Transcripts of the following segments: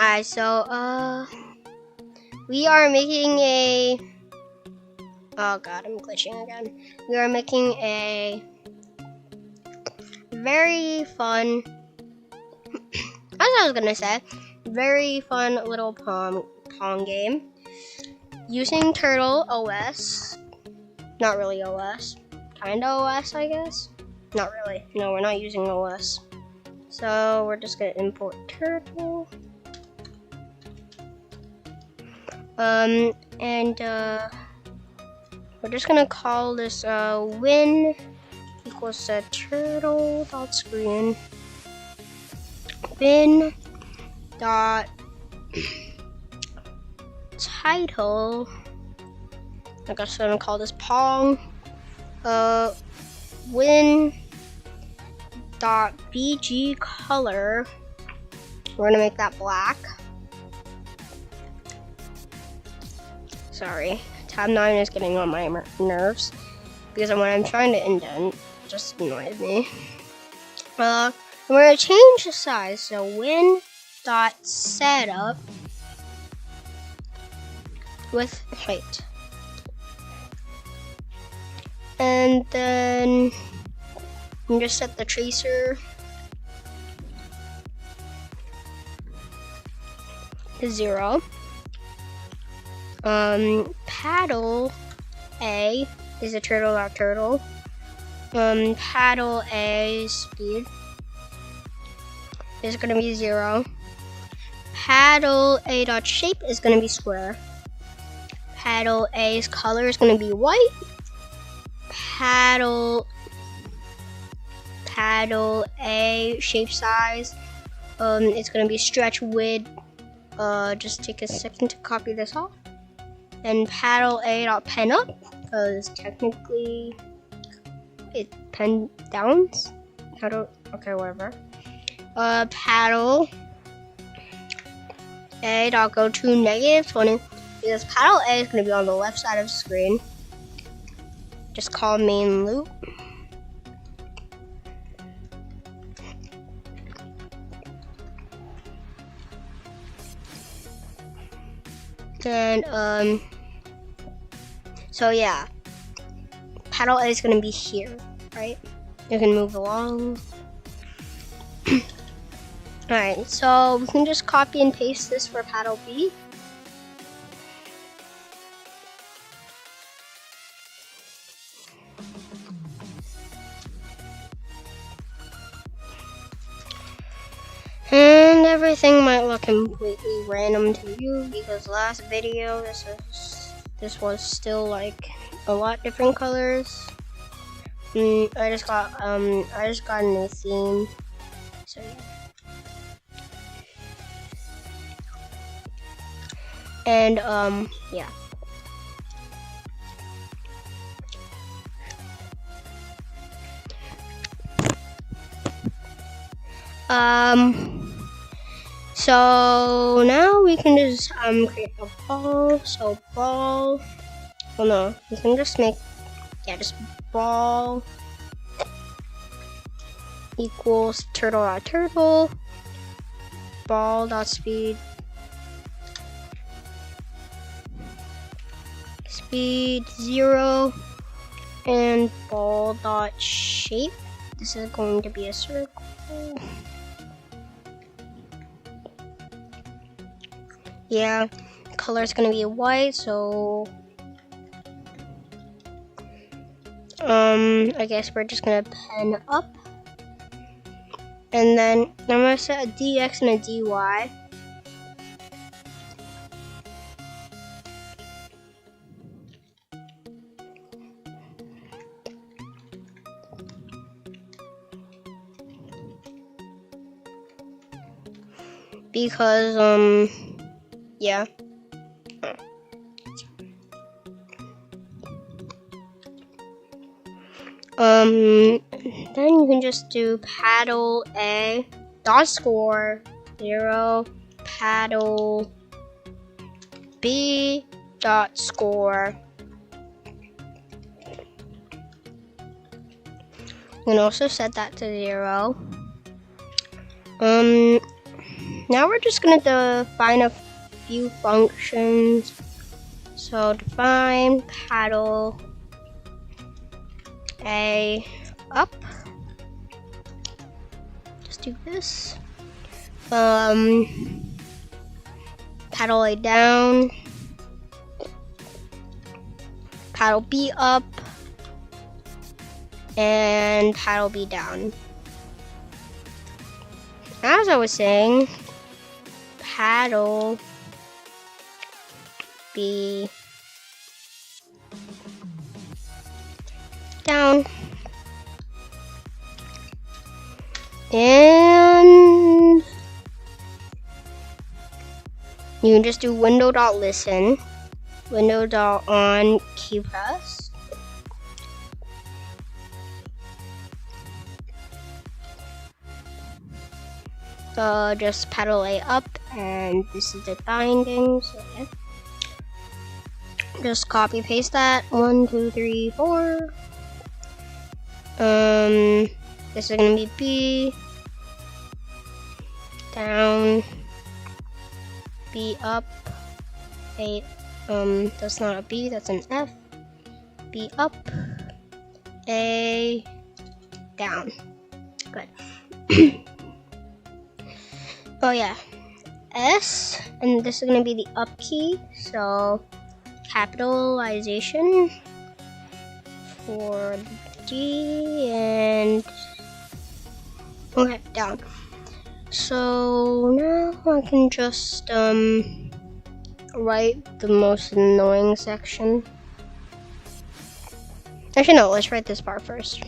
Alright, so we are making a oh god, I'm glitching again. We are making a very fun as I was gonna say, very fun little Pong game using Turtle OS. Not really OS. Kinda OS, I guess. Not really. No, we're not using OS. So we're just gonna import Turtle. We're just gonna call this win equals turtle.screen win dot title. I guess I'm gonna call this Pong win dot bg color. We're gonna make that black. Sorry, tab 9 is getting on my nerves because when I'm trying to indent, it just annoys me. We're gonna change the size, so win dot setup with height, and then I'm just set the tracer to 0. Paddle A is a turtle. Paddle A speed is gonna be 0. Paddle A dot shape is gonna be square. Paddle A's color is gonna be white. Paddle A shape size it's gonna be stretch width. Just take a second to copy this off. And paddle A dot pen up, because technically it pen downs. Okay, whatever. Paddle A dot go to -20, because paddle A is going to be on the left side of the screen. Just call main loop. And so yeah, paddle A is gonna be here, right? You can move along. Alright, so we can just copy and paste this for paddle B. And everything might look completely random to you because last video this was still like a lot different colors. I just got a new theme. So yeah. And yeah. So now we can just create a ball. So ball. Well, no, we can just make just ball equals turtle. Ball dot speed 0, and ball dot shape. This is going to be a circle. Yeah, color is gonna be white, so I guess we're just gonna pen up, and then I'm gonna set a DX and a DY. Because yeah. Then you can just do paddle A dot score 0, paddle B dot score. You can also set that to 0. Now we're just gonna define a few functions. So define paddle A up. Just do this. Paddle A down. Paddle B up. And paddle B down. As I was saying, paddle B down. And you can just do window.listen, window.on key press. Just paddle A up, and this is the binding. So yeah. Just copy paste that. 1, 2, 3, 4. This is gonna be B down, B up, A. That's not a B. That's an F. B up, A down. Good. Oh yeah, S, and this is gonna be the up key, so capitalization for D and okay, down. So now I can just write the most annoying section. Actually no, let's write this part first.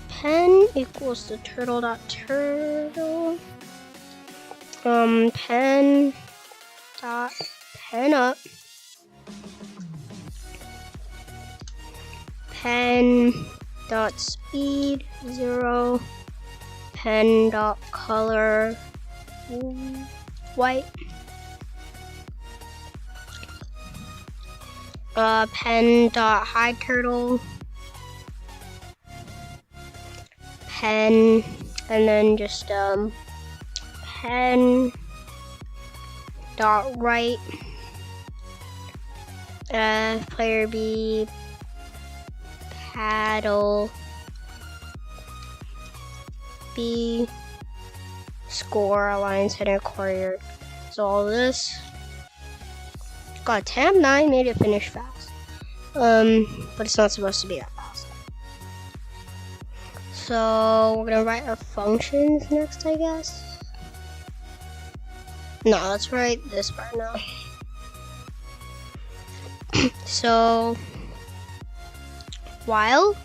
Pen equals the turtle.turtle. Pen dot pen up. Pen dot speed 0. Pen dot color white. Pen dot hide turtle. Pen, and then just pen dot right. Player B paddle B score align center courier. So all this. God, tab 9 made it finish fast. But it's not supposed to be that fast. So we're gonna write our functions next, I guess. No, let's write this part now. So while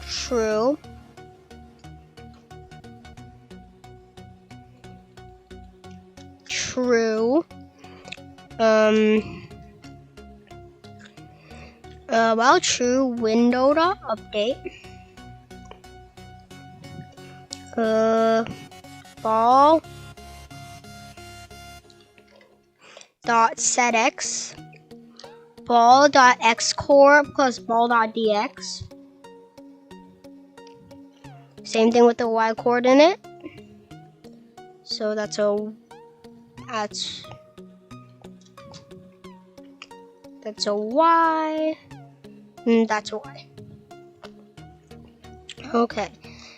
true, while true, window.update. Ball dot setx, ball dot xcore plus ball dot dx. Same thing with the y coordinate. So that's a y, and that's a y. Okay,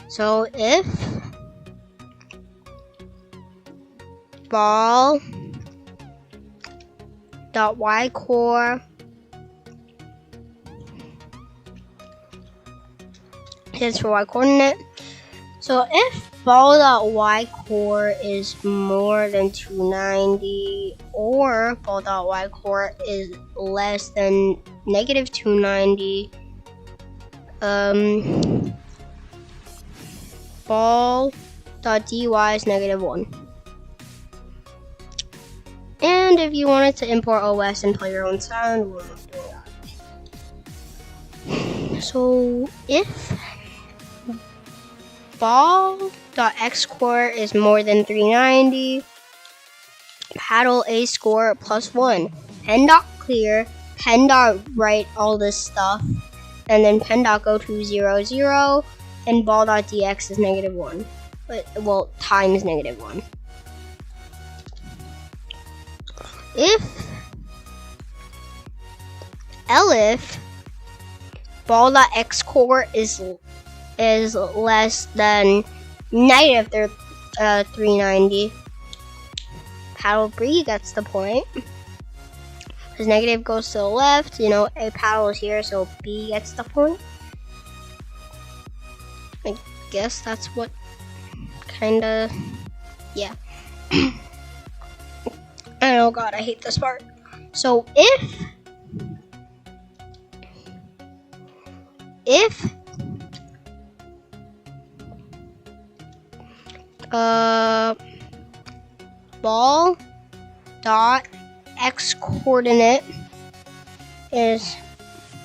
so if ball dot y core is for y coordinate. So if ball dot y core is more than 290 or ball dot y core is less than negative 290, ball dot dy is -1. And if you wanted to import OS and play your own sound, we're not doing that. So if ball.x score is more than 390, paddle A score +1, pen.clear, pen dot write all this stuff, and then pen dot go to 0, 0, and ball dot dx is -1. Well, times -1. If elif ball dot x core is less than -390, paddle B gets the point. Because negative goes to the left, you know, a paddle is here, so B gets the point. I guess that's what kinda, yeah. Oh god, I hate this part. So if ball dot x coordinate is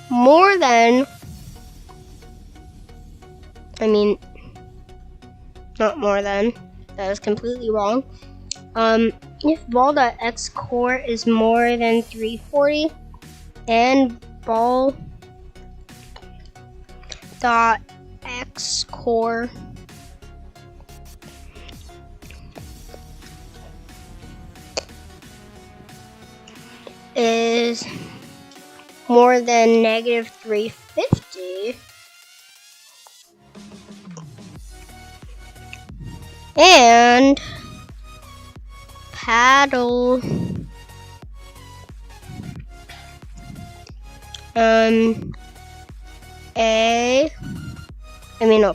more than, not more than, that is completely wrong. If ball dot x core is more than 340 and ball dot x core is more than -350 and paddle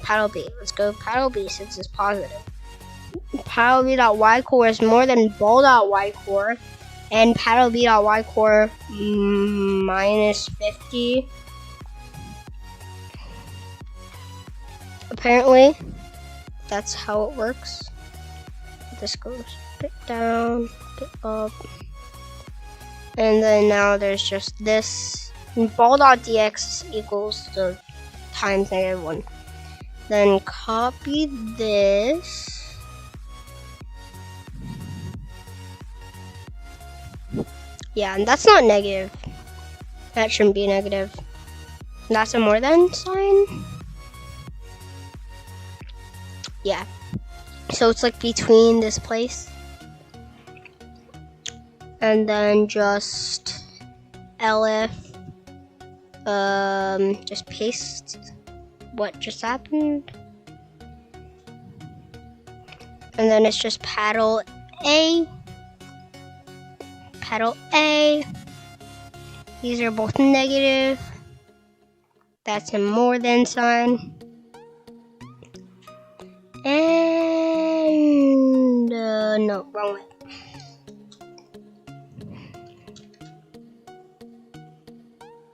paddle B. Let's go paddle B since it's positive. Paddle B dot y core is more than ball dot y core, and paddle B dot y core -50. Apparently, that's how it works. This goes a bit down, a bit up, and then now there's just this. And ball dot dx equals to times -1. Then copy this. Yeah, and that's not negative. That shouldn't be negative. That's a more than sign. Yeah. So it's like between this place. And then just elif, just paste what just happened. And then it's just paddle A. Paddle A. These are both negative. That's a more than sign. And no, wrong way.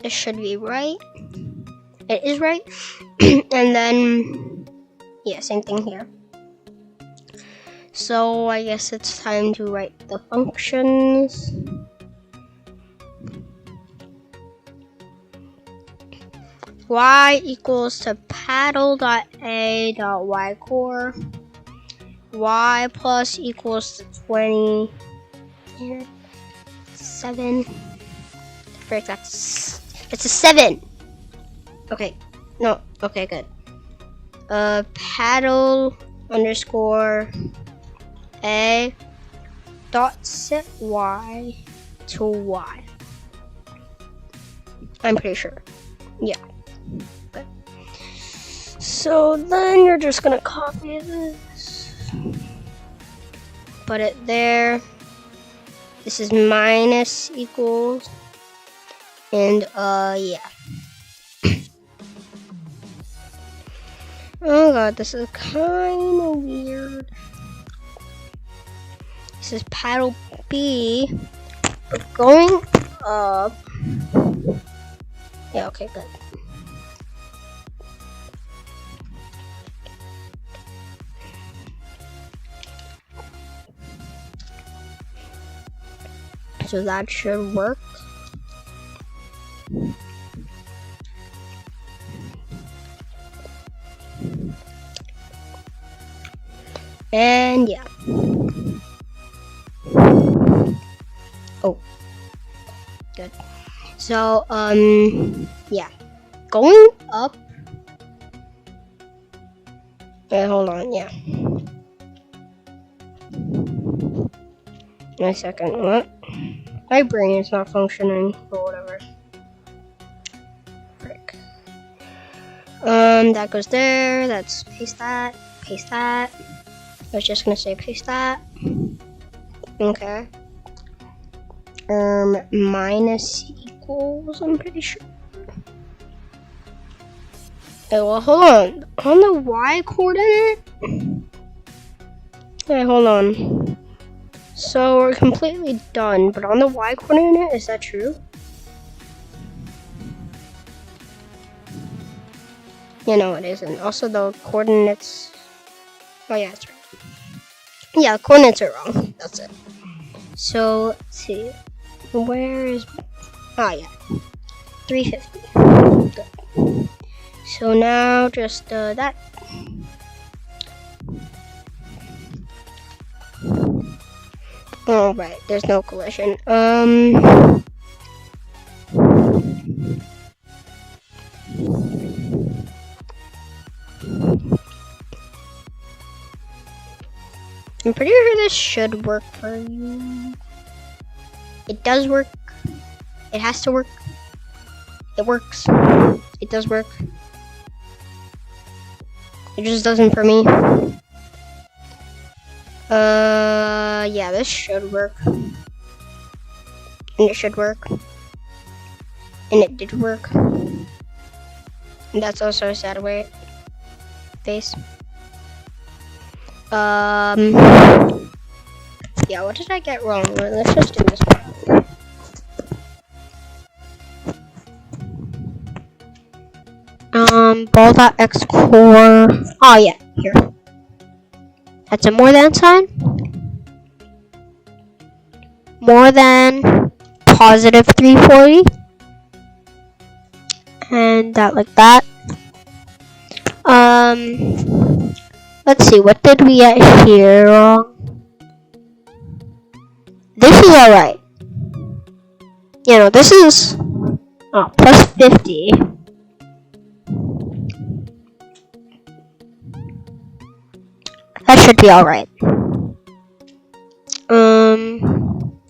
This should be right. It is right. And then, yeah, same thing here. So I guess it's time to write the functions. Y equals to paddle dot A dot y core. Y plus equals to 20. 7. Frick, it's a 7. Okay, no, okay, good. Paddle underscore A dot set Y to Y. I'm pretty sure. Yeah. Good. So then you're just gonna copy this. Put it there. This is minus equals. And yeah. Oh god, this is kind of weird. This is paddle B. We're going up. Yeah, okay, good. So that should work. And yeah. Oh, good. So, yeah. Going up. Wait, hold on, yeah. Wait a second, what? My brain is not functioning, or whatever. Frick. That goes there, that's paste that. I was just gonna say paste that. Okay. Minus equals, I'm pretty sure. Okay, well, hold on. On the y coordinate? Okay, hold on. So we're completely done, but on the y coordinate, is that true? Yeah, no, it isn't. Also, the coordinates. Oh, yeah, that's right. Yeah, coordinates are wrong. That's it. So, let's see. Where is. Oh, yeah. 350. Good. So now just that. Oh, right. There's no collision. I'm pretty sure this should work for you. It does work. It has to work. It works. It does work. It just doesn't for me. Yeah, this should work. And it should work. And it did work. And that's also a sad way. Face. Yeah, what did I get wrong? Let's just do this one. Ball.x core. Oh, yeah, here. That's a more than sign. More than positive 340. And that like that. Let's see, what did we get here wrong? This is alright. You know, this is plus 50. That should be alright.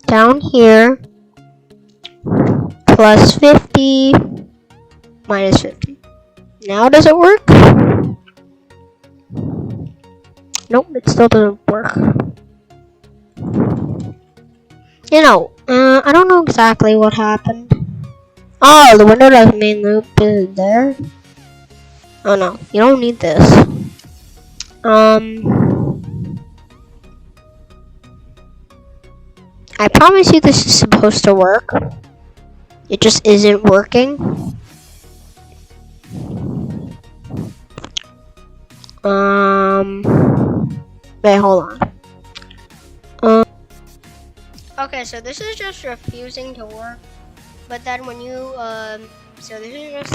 Down here, plus 50, minus 50. Now does it work? Nope, it still doesn't work. You know, I don't know exactly what happened. Oh, the window of main loop is there. Oh no, you don't need this. I promise you this is supposed to work. It just isn't working. Wait, hold on. Okay, so this is just refusing to work. But then when you, so this is just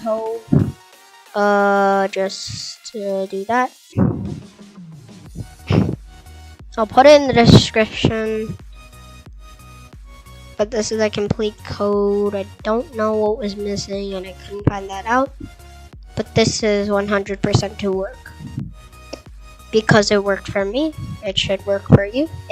code. Just to do that. I'll put it in the description. But this is a complete code. I don't know what was missing and I couldn't find that out. But this is 100% to work. Because it worked for me, it should work for you. If